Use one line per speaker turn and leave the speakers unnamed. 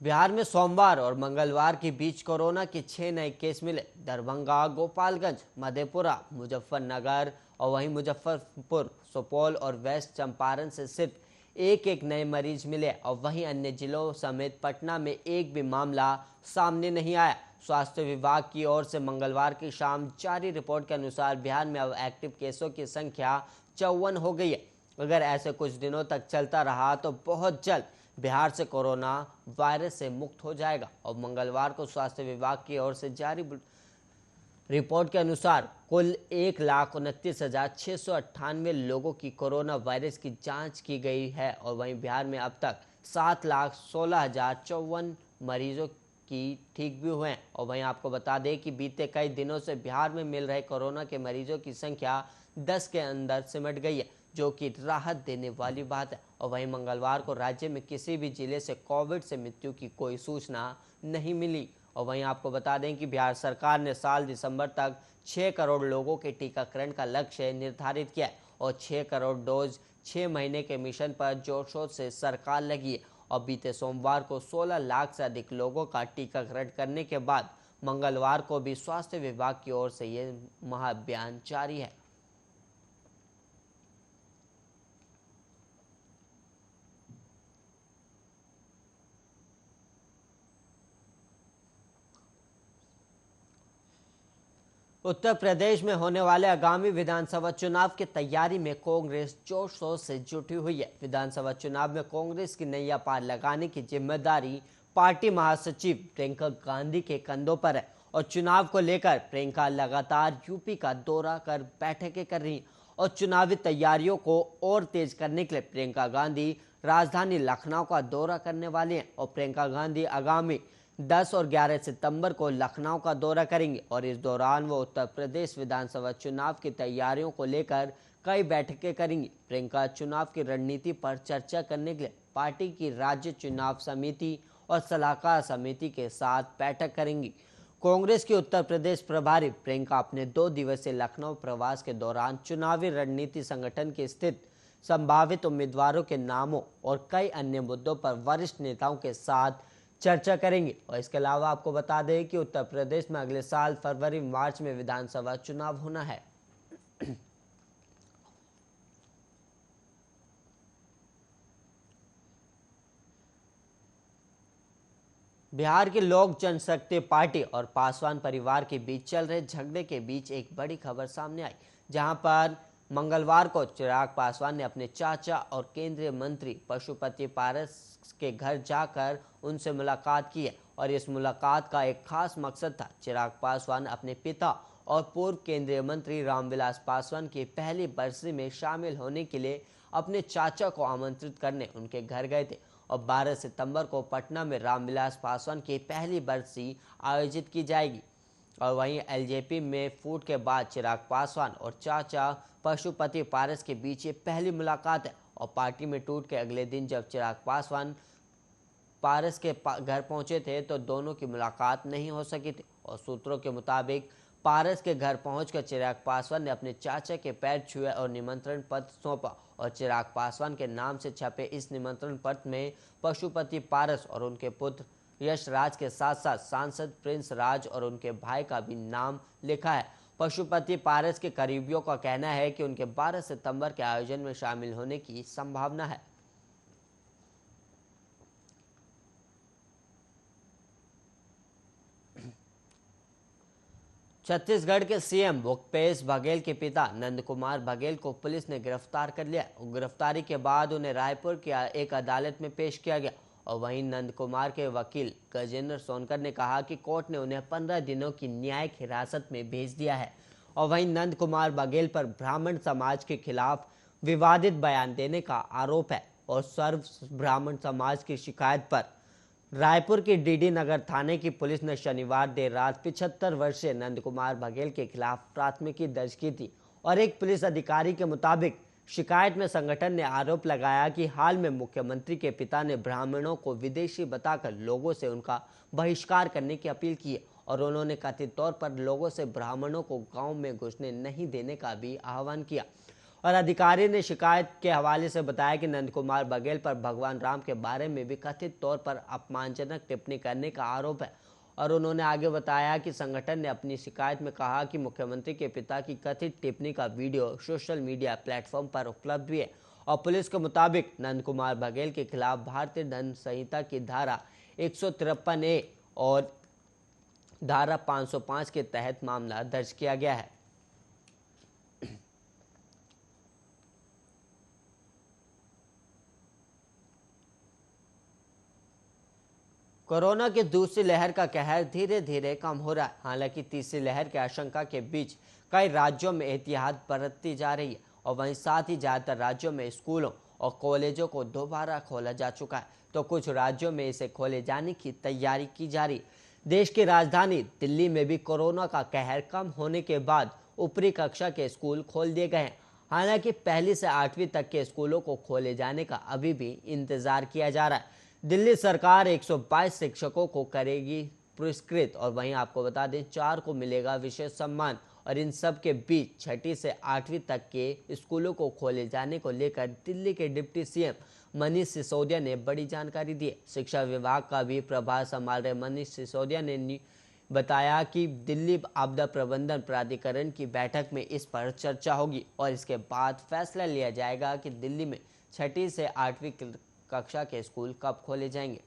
बिहार में सोमवार और मंगलवार के बीच कोरोना के 6 नए केस मिले। दरभंगा, गोपालगंज, मधेपुरा, मुजफ्फरनगर और वहीं मुजफ्फरपुर, सुपौल और वेस्ट चंपारण से सिर्फ एक एक नए मरीज मिले और वहीं अन्य जिलों समेत पटना में एक भी मामला सामने नहीं आया। स्वास्थ्य विभाग की ओर से मंगलवार की शाम जारी रिपोर्ट के अनुसार बिहार में अब एक्टिव केसों की संख्या 54 हो गई है। अगर ऐसे कुछ दिनों तक चलता रहा तो बहुत जल्द बिहार से कोरोना वायरस से मुक्त हो जाएगा। और मंगलवार को स्वास्थ्य विभाग की ओर से जारी रिपोर्ट के अनुसार कुल 1,29,698 लोगों की कोरोना वायरस की जांच की गई है और वहीं बिहार में अब तक 7,16,054 मरीजों की ठीक भी हुए हैं। और वहीं आपको बता दें कि बीते कई दिनों से बिहार में मिल रहे कोरोना के मरीजों की संख्या 10 के अंदर सिमट गई है, जो कि राहत देने वाली बात है। और वहीं मंगलवार को राज्य में किसी भी जिले से कोविड से मृत्यु की कोई सूचना नहीं मिली। और वहीं आपको बता दें कि बिहार सरकार ने साल दिसंबर तक 6 करोड़ लोगों के टीकाकरण का लक्ष्य निर्धारित किया है और 6 करोड़ डोज 6 महीने के मिशन पर जोर शोर से सरकार लगी है। और बीते सोमवार को 16 लाख से अधिक लोगों का टीकाकरण करने के बाद मंगलवार को भी स्वास्थ्य विभाग की ओर से ये महाअभियान जारी है। उत्तर प्रदेश में होने वाले आगामी विधानसभा चुनाव की तैयारी में कांग्रेस जोर शोर से जुटी हुई है। विधानसभा चुनाव में कांग्रेस की नैया पार लगाने की जिम्मेदारी पार्टी महासचिव प्रियंका गांधी के कंधों पर है और चुनाव को लेकर प्रियंका लगातार यूपी का दौरा कर बैठकें कर रही हैं और चुनावी तैयारियों को और तेज करने के लिए प्रियंका गांधी राजधानी लखनऊ का दौरा करने वाली हैं। और प्रियंका गांधी आगामी 10 और 11 सितंबर को लखनऊ का दौरा करेंगे और इस दौरान वो उत्तर प्रदेश विधानसभा चुनाव की तैयारियों को लेकर कई बैठकें करेंगी। प्रियंका चुनाव की रणनीति पर चर्चा करने के लिए पार्टी की राज्य चुनाव समिति और सलाहकार समिति के साथ बैठक करेंगी। कांग्रेस की उत्तर प्रदेश प्रभारी प्रियंका अपने 2 दिवसीय लखनऊ प्रवास के दौरान चुनावी रणनीति, संगठन की स्थिति, संभावित उम्मीदवारों के नामों और कई अन्य मुद्दों पर वरिष्ठ नेताओं के साथ चर्चा करेंगे। और इसके अलावा आपको बता दें कि उत्तर प्रदेश में अगले साल फरवरी मार्च में विधानसभा चुनाव होना है। बिहार की लोक जनशक्ति पार्टी और पासवान परिवार के बीच चल रहे झगड़े के बीच एक बड़ी खबर सामने आई, जहां पर मंगलवार को चिराग पासवान ने अपने चाचा और केंद्रीय मंत्री पशुपति पारस के घर जाकर उनसे मुलाकात की है। और इस मुलाकात का एक खास मकसद था। चिराग पासवान अपने पिता और पूर्व केंद्रीय मंत्री रामविलास पासवान की पहली बरसी में शामिल होने के लिए अपने चाचा को आमंत्रित करने उनके घर गए थे। और 12 सितंबर को पटना में रामविलास पासवान की पहली बरसी आयोजित की जाएगी। और वहीं एलजेपी में फूट के बाद चिराग पासवान और चाचा पशुपति पारस के बीच ये पहली मुलाकात है। और पार्टी में टूट के अगले दिन जब चिराग पासवान पारस के घर पहुंचे थे तो दोनों की मुलाकात नहीं हो सकी थी। और सूत्रों के मुताबिक पारस के घर पहुंचकर चिराग पासवान ने अपने चाचा के पैर छुए और निमंत्रण पत्र सौंपा। और चिराग पासवान के नाम से छपे इस निमंत्रण पत्र में पशुपति पारस और उनके पुत्र यश राज के साथ साथ सांसद प्रिंस राज और उनके भाई का भी नाम लिखा है। पशुपति पारस के करीबियों का कहना है कि उनके 12 सितंबर के आयोजन में शामिल होने की संभावना है। छत्तीसगढ़ के सीएम भूपेश बघेल के पिता नंद कुमार बघेल को पुलिस ने गिरफ्तार कर लिया। गिरफ्तारी के बाद उन्हें रायपुर की एक अदालत में पेश किया गया। और वहीं नंद कुमार के वकील गजेंद्र सोनकर ने कहा कि कोर्ट ने उन्हें 15 दिनों की न्यायिक हिरासत में भेज दिया है। और वहीं नंद कुमार बघेल पर ब्राह्मण समाज के खिलाफ विवादित बयान देने का आरोप है और सर्व ब्राह्मण समाज की शिकायत पर रायपुर की डीडी नगर थाने की पुलिस ने शनिवार देर रात 75 वर्षीय नंद कुमार बघेल के खिलाफ प्राथमिकी दर्ज की थी। और एक पुलिस अधिकारी के मुताबिक शिकायत में संगठन ने आरोप लगाया कि हाल में मुख्यमंत्री के पिता ने ब्राह्मणों को विदेशी बताकर लोगों से उनका बहिष्कार करने की अपील की है। और उन्होंने कथित तौर पर लोगों से ब्राह्मणों को गांव में घुसने नहीं देने का भी आह्वान किया। और अधिकारी ने शिकायत के हवाले से बताया कि नंद कुमार बघेल पर भगवान राम के बारे में भी कथित तौर पर अपमानजनक टिप्पणी करने का आरोप है। और उन्होंने आगे बताया कि संगठन ने अपनी शिकायत में कहा कि मुख्यमंत्री के पिता की कथित टिप्पणी का वीडियो सोशल मीडिया प्लेटफॉर्म पर उपलब्ध भी है और पुलिस के मुताबिक नंद कुमार बघेल के खिलाफ भारतीय दंड संहिता की धारा 153A और धारा 505 के तहत मामला दर्ज किया गया है। कोरोना की दूसरी लहर का कहर धीरे धीरे कम हो रहा है। हालांकि तीसरी लहर की आशंका के बीच कई राज्यों में एहतियात बरती जा रही है और वहीं साथ ही ज्यादातर राज्यों में स्कूलों और कॉलेजों को दोबारा खोला जा चुका है, तो कुछ राज्यों में इसे खोले जाने की तैयारी की जा रही है। देश की राजधानी दिल्ली में भी कोरोना का कहर कम होने के बाद ऊपरी कक्षा के स्कूल खोल दिए गए हैं। हालांकि पहली से 8वीं तक के स्कूलों को खोले जाने का अभी भी इंतजार किया जा रहा है। दिल्ली सरकार 122 शिक्षकों को करेगी पुरस्कृत और वहीं आपको बता दें 4 को मिलेगा विशेष सम्मान। और इन सब के बीच 6ठी से 8वीं तक के स्कूलों को खोले जाने को लेकर दिल्ली के डिप्टी सीएम मनीष सिसोदिया ने बड़ी जानकारी दी। शिक्षा विभाग का भी प्रभार संभाल रहे मनीष सिसोदिया ने बताया कि दिल्ली आपदा प्रबंधन प्राधिकरण की बैठक में इस पर चर्चा होगी और इसके बाद फैसला लिया जाएगा कि दिल्ली में 6ठी से 8वीं कक्षा के स्कूल कब खोले जाएंगे।